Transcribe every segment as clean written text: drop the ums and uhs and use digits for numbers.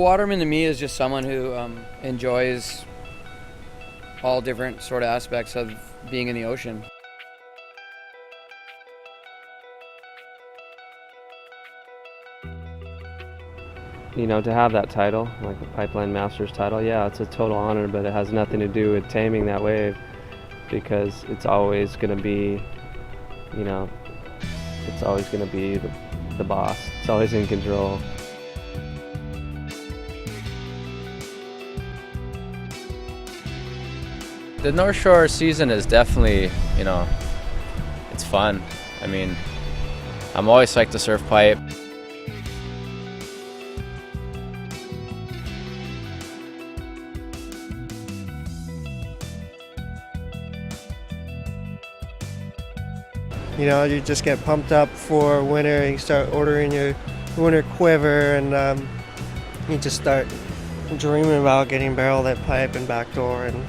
waterman to me is just someone who enjoys all different sort of aspects of being in the ocean. You know, to have that title, like the Pipeline Masters title, yeah, it's a total honor, but it has nothing to do with taming that wave, because it's always going to be, you know, it's always going to be the boss. It's always in control. The North Shore season is definitely, you know, it's fun. I mean, I'm always psyched to surf pipe. You know, you just get pumped up for winter, and you start ordering your winter quiver, and you just start dreaming about getting barrel that pipe and backdoor. And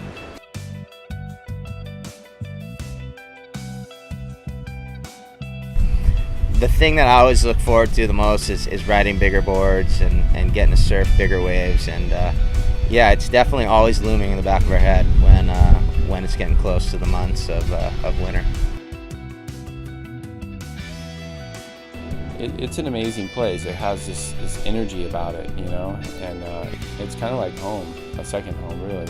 the thing that I always look forward to the most is riding bigger boards and getting to surf bigger waves. And yeah, it's definitely always looming in the back of our head when it's getting close to the months of winter. It's an amazing place. It has this energy about it, you know, and it's kind of like home, a second home, really.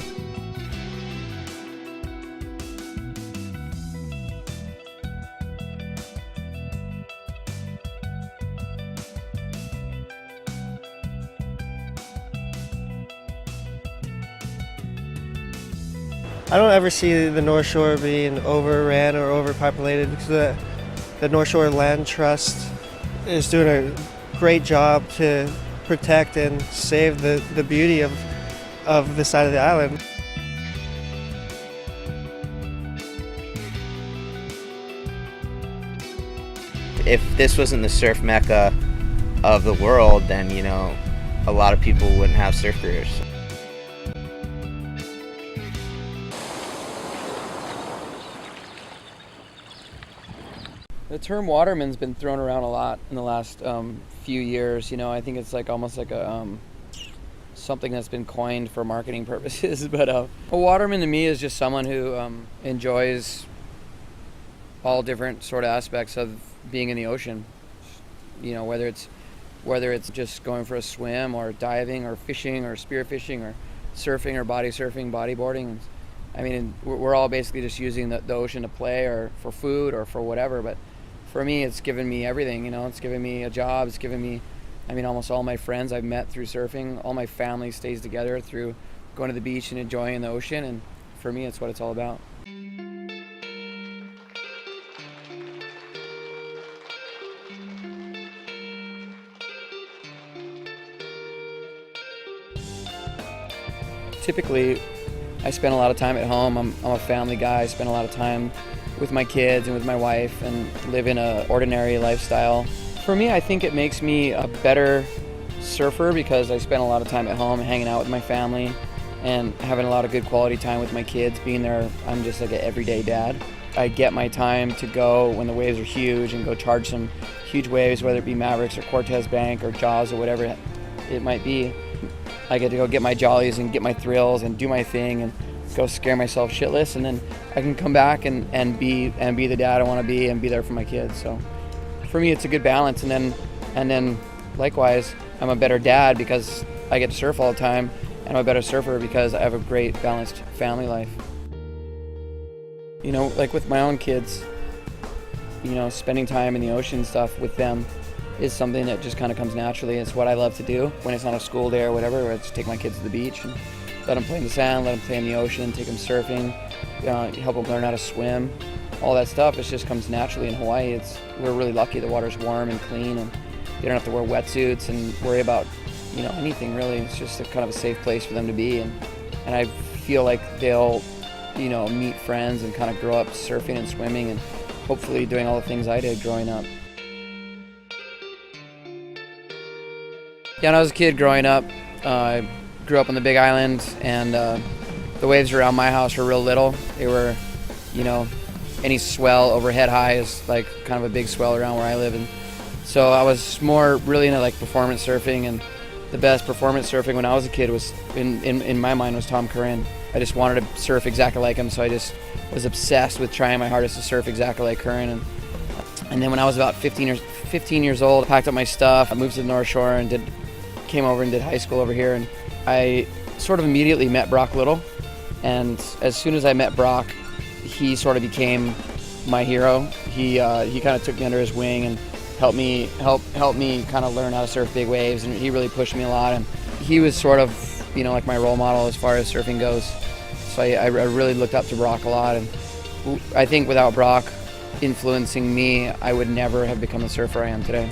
I don't ever see the North Shore being overran or overpopulated, because the North Shore Land Trust is doing a great job to protect and save the beauty of the side of the island. If this wasn't the surf mecca of the world, then, you know, a lot of people wouldn't have surf careers. The term waterman's been thrown around a lot in the last few years. You know, I think it's like almost like a something that's been coined for marketing purposes. But a waterman to me is just someone who enjoys all different sort of aspects of being in the ocean. You know, whether it's just going for a swim, or diving, or fishing, or spearfishing, or surfing, or body surfing, bodyboarding. I mean, we're all basically just using the ocean to play, or for food, or for whatever. But for me, it's given me everything, you know. It's given me a job. It's given me, I mean, almost all my friends I've met through surfing. All my family stays together through going to the beach and enjoying the ocean. And for me, it's what it's all about. Typically, I spend a lot of time at home. I'm a family guy. I spend a lot of time with my kids and with my wife, and live in an ordinary lifestyle. For me, I think it makes me a better surfer, because I spend a lot of time at home hanging out with my family and having a lot of good quality time with my kids. Being there, I'm just like an everyday dad. I get my time to go when the waves are huge and go charge some huge waves, whether it be Mavericks or Cortez Bank or Jaws or whatever it might be. I get to go get my jollies and get my thrills and do my thing and go scare myself shitless, and then I can come back and be the dad I want to be and be there for my kids. So for me, it's a good balance. And then likewise, I'm a better dad because I get to surf all the time, and I'm a better surfer because I have a great balanced family life. You know, like with my own kids, you know, spending time in the ocean stuff with them is something that just kind of comes naturally. It's what I love to do when it's not a school day or whatever. I just take my kids to the beach and let them play in the sand, let them play in the ocean, take them surfing, help them learn how to swim. All that stuff, it just comes naturally in Hawaii. We're really lucky. The water's warm and clean, and they don't have to wear wetsuits and worry about, you know, anything really. It's just a kind of a safe place for them to be, and I feel like they'll, you know, meet friends and kind of grow up surfing and swimming and hopefully doing all the things I did growing up. Yeah, when I was a kid growing up, I grew up on the Big Island, and the waves around my house were real little. They were, you know, any swell overhead high is like kind of a big swell around where I live. And so I was more really into like performance surfing, and the best performance surfing when I was a kid was, in my mind, was Tom Curran. I just wanted to surf exactly like him, so I just was obsessed with trying my hardest to surf exactly like Curran. And then when I was about 15 years old, I packed up my stuff, I moved to the North Shore and came over and did high school over here. And I sort of immediately met Brock Little. And as soon as I met Brock, he sort of became my hero. He kind of took me under his wing and helped me kind of learn how to surf big waves, and he really pushed me a lot. And he was sort of, you know, like my role model as far as surfing goes. So I really looked up to Brock a lot, and I think without Brock influencing me, I would never have become the surfer I am today.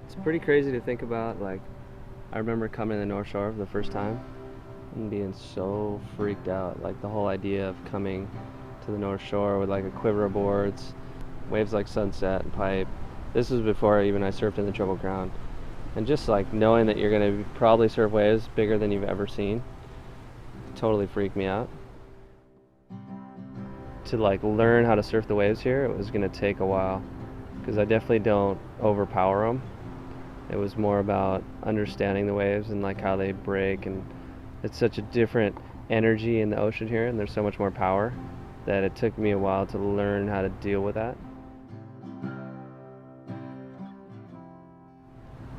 It's pretty crazy to think about. Like, I remember coming to the North Shore for the first time and being so freaked out. Like, the whole idea of coming to the North Shore with like a quiver of boards, waves like Sunset and Pipe. This was before even I surfed in the Triple Crown. And just like knowing that you're gonna probably surf waves bigger than you've ever seen totally freaked me out. To like learn how to surf the waves here, it was gonna take a while, because I definitely don't overpower them. It was more about understanding the waves and like how they break, and it's such a different energy in the ocean here, and there's so much more power that it took me a while to learn how to deal with that.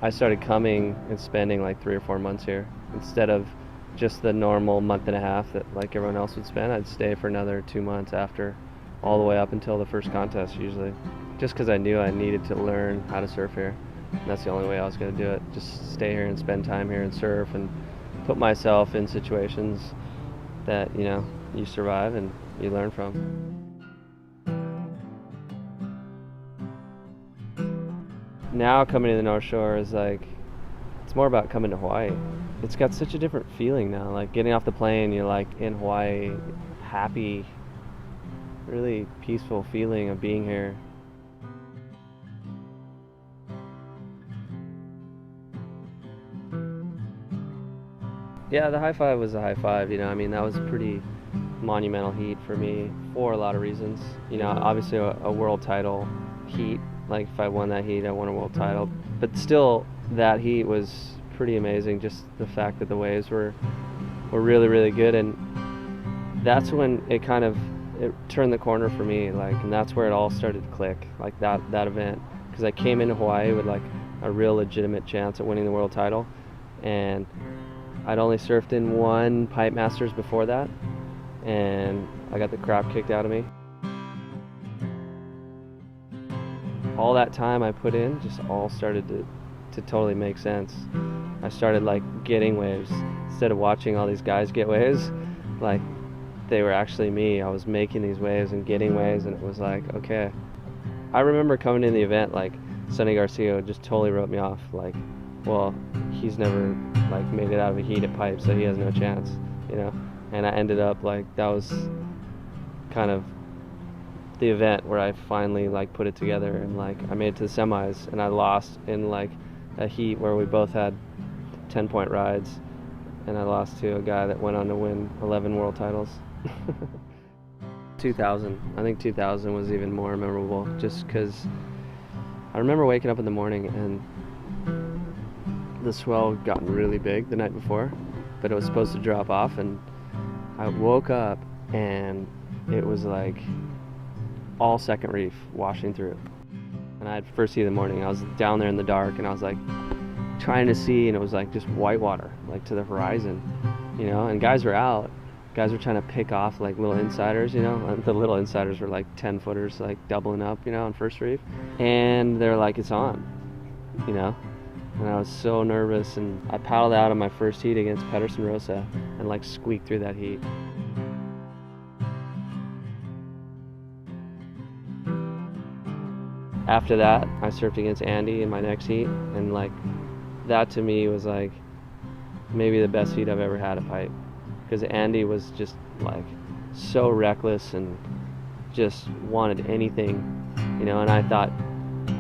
I started coming and spending like 3 or 4 months here instead of just the normal month and a half that like everyone else would spend. I'd stay for another 2 months after, all the way up until the first contest usually, just because I knew I needed to learn how to surf here. And that's the only way I was going to do it. Just stay here and spend time here and surf and put myself in situations that, you know, you survive and you learn from. Now coming to the North Shore is like, it's more about coming to Hawaii. It's got such a different feeling now. Like getting off the plane, you're like in Hawaii, happy, really peaceful feeling of being here. Yeah, the high five was a high five, you know. I mean, that was a pretty monumental heat for me for a lot of reasons. You know, obviously a world title heat. Like if I won that heat, I won a world title. But still, that heat was pretty amazing. Just the fact that the waves were really, really good, and that's when it turned the corner for me. Like, and that's where it all started to click. Like that event, because I came into Hawaii with like a real legitimate chance at winning the world title, and I'd only surfed in 1 Pipe Masters before that, and I got the crap kicked out of me. All that time I put in just all started to totally make sense. I started like getting waves instead of watching all these guys get waves. Like they were actually me. I was making these waves and getting waves, and it was like, okay. I remember coming in the event, like Sonny Garcia just totally wrote me off. Like, well, he's never like made it out of a heat at Pipe, so he has no chance, you know. And I ended up like, that was kind of the event where I finally like put it together, and like I made it to the semis, and I lost in like a heat where we both had 10-point rides, and I lost to a guy that went on to win 11 world titles. 2000, I think 2000 was even more memorable, just because I remember waking up in the morning and the swell had gotten really big the night before, but it was supposed to drop off, and I woke up and it was like all second reef washing through. And I had first heat of the morning. I was down there in the dark, and I was like trying to see, and it was like just white water, like to the horizon, you know. And guys were out. Guys were trying to pick off like little insiders, you know. And the little insiders were like 10 footers, like doubling up, you know, on first reef. And they're like, it's on, you know. And I was so nervous, and I paddled out on my first heat against Pedersen Rosa and like squeaked through that heat. After that, I surfed against Andy in my next heat, and like that to me was like maybe the best heat I've ever had a pipe, because Andy was just like so reckless and just wanted anything, and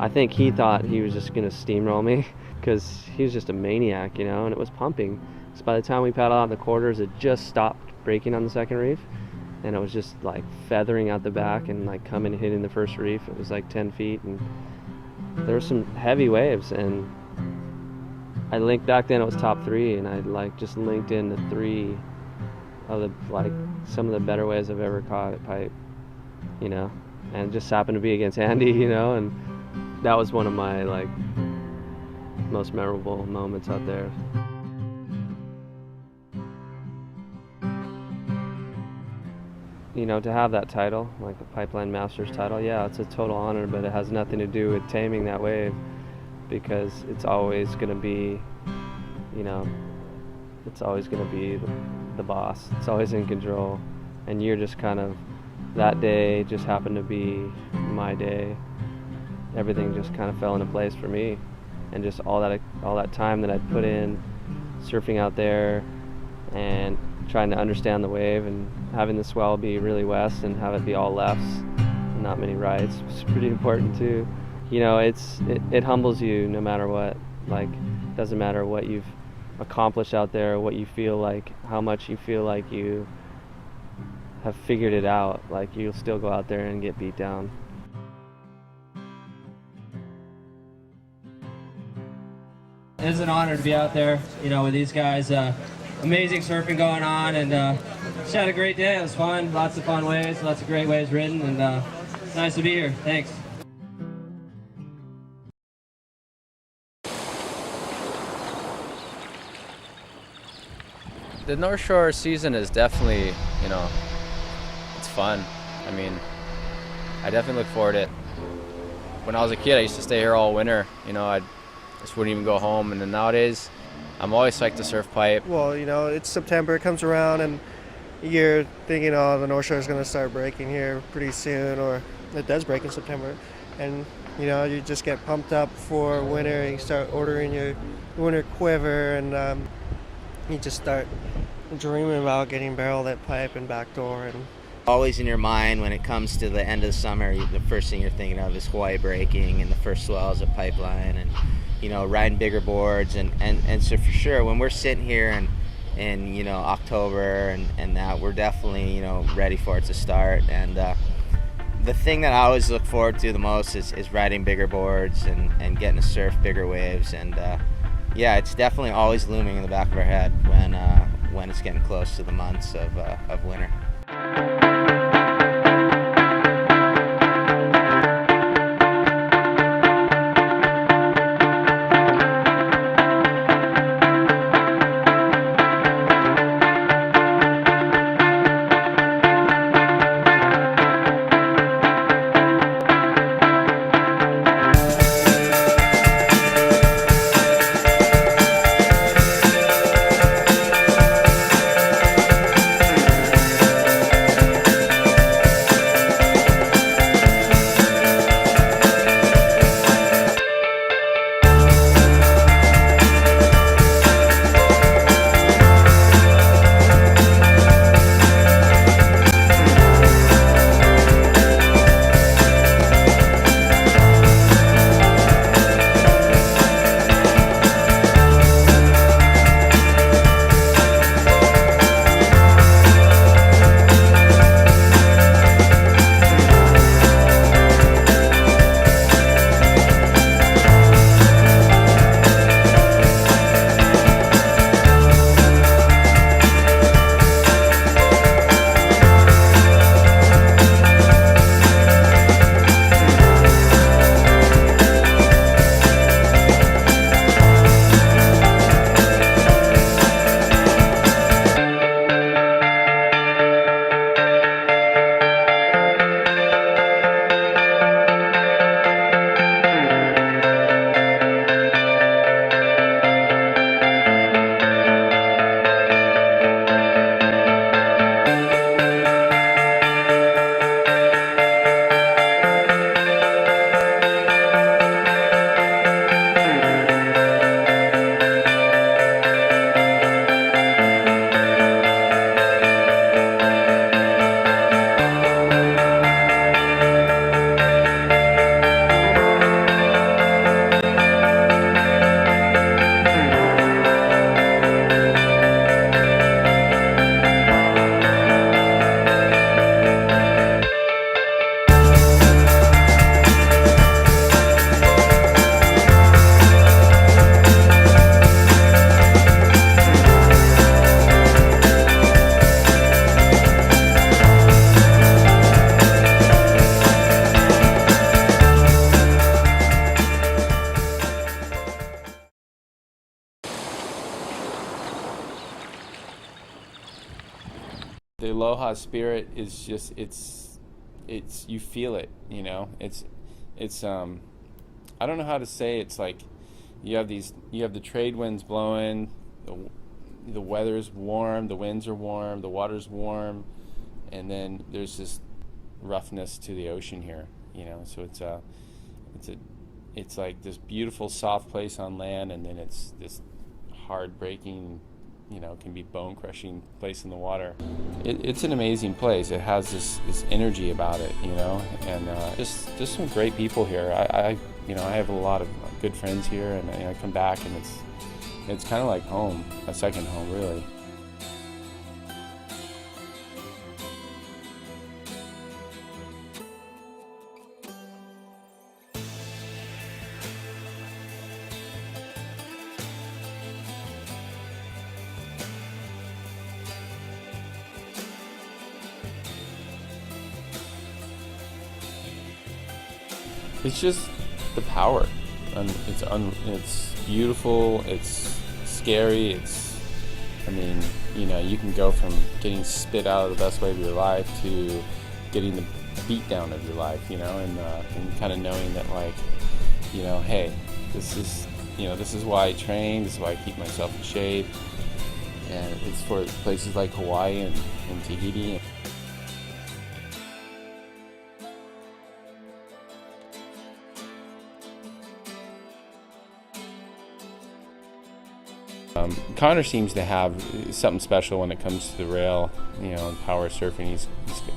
I think he thought he was just gonna steamroll me because he was just a maniac, and it was pumping. So by the time we paddled out the quarters, it just stopped breaking on the second reef, and it was just like feathering out the back and like coming and hitting the first reef. It was like 10 feet, and there were some heavy waves, and I linked back then. It was top 3, and I like just linked into 3 of the like some of the better waves I've ever caught at pipe, and it just happened to be against Andy, and that was one of my like most memorable moments out there. To have that title, like the Pipeline Masters title, yeah, it's a total honor, but it has nothing to do with taming that wave, because it's always going to be, it's always going to be the boss. It's always in control, and you're just kind of, that day just happened to be my day. Everything just kind of fell into place for me, and just all that time that I'd put in surfing out there and trying to understand the wave, and having the swell be really west and have it be all lefts and not many rights was pretty important too. It humbles you no matter what. Like, doesn't matter what you've accomplished out there, what you feel like, how much you feel like you have figured it out, like you'll still go out there and get beat down. It's an honor to be out there, with these guys. Amazing surfing going on, and just had a great day. It was fun, lots of fun waves, lots of great waves ridden, and it's nice to be here. Thanks. The North Shore season is definitely, it's fun. I mean, I definitely look forward to it. When I was a kid, I used to stay here all winter. I just wouldn't even go home, and then nowadays, I'm always psyched to surf pipe. Well, it's September, it comes around, and you're thinking, the North Shore is going to start breaking here pretty soon, or it does break in September. And, you just get pumped up for winter, and you start ordering your winter quiver, and you just start dreaming about getting barreled at pipe and backdoor. And always in your mind when it comes to the end of the summer, the first thing you're thinking of is Hawaii breaking and the first swells of Pipeline, and riding bigger boards, and so for sure when we're sitting here in October and that, we're definitely ready for it to start. And the thing that I always look forward to the most is riding bigger boards and getting to surf bigger waves. And yeah, it's definitely always looming in the back of our head when it's getting close to the months of winter. Aloha spirit is just it's you feel it, you know. It's I don't know how to say. It's like you have the trade winds blowing, the weather's warm, the winds are warm, the water's warm, and then there's this roughness to the ocean here, you know. So it's like this beautiful soft place on land, and then it's this hard breaking, you know, can be bone crushing place in the water. It's an amazing place. It has this energy about it, you know, and just some great people here. I have a lot of good friends here, and I come back, and it's kind of like home, a second home, really. It's just the power, and it's beautiful. It's scary. I mean, you know, you can go from getting spit out of the best way of your life to getting the beat down of your life, you know, and kind of knowing that, like, you know, hey, this is why I train. This is why I keep myself in shape, and it's for places like Hawaii and Tahiti. Connor seems to have something special when it comes to the rail, you know, and power surfing. He's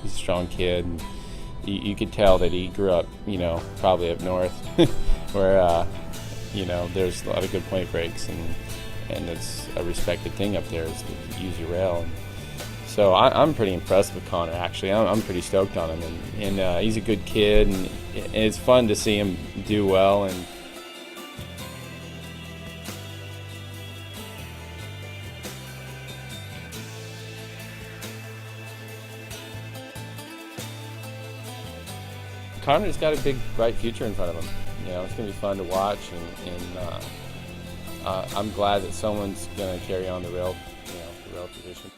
a strong kid. And you could tell that he grew up, you know, probably up north, where you know, there's a lot of good point breaks, and it's a respected thing up there is to use your rail. And so I'm pretty impressed with Connor. Actually, I'm pretty stoked on him, and he's a good kid, and it's fun to see him do well. And Connor's got a big, bright future in front of him. You know, it's going to be fun to watch, and I'm glad that someone's going to carry on the rail tradition.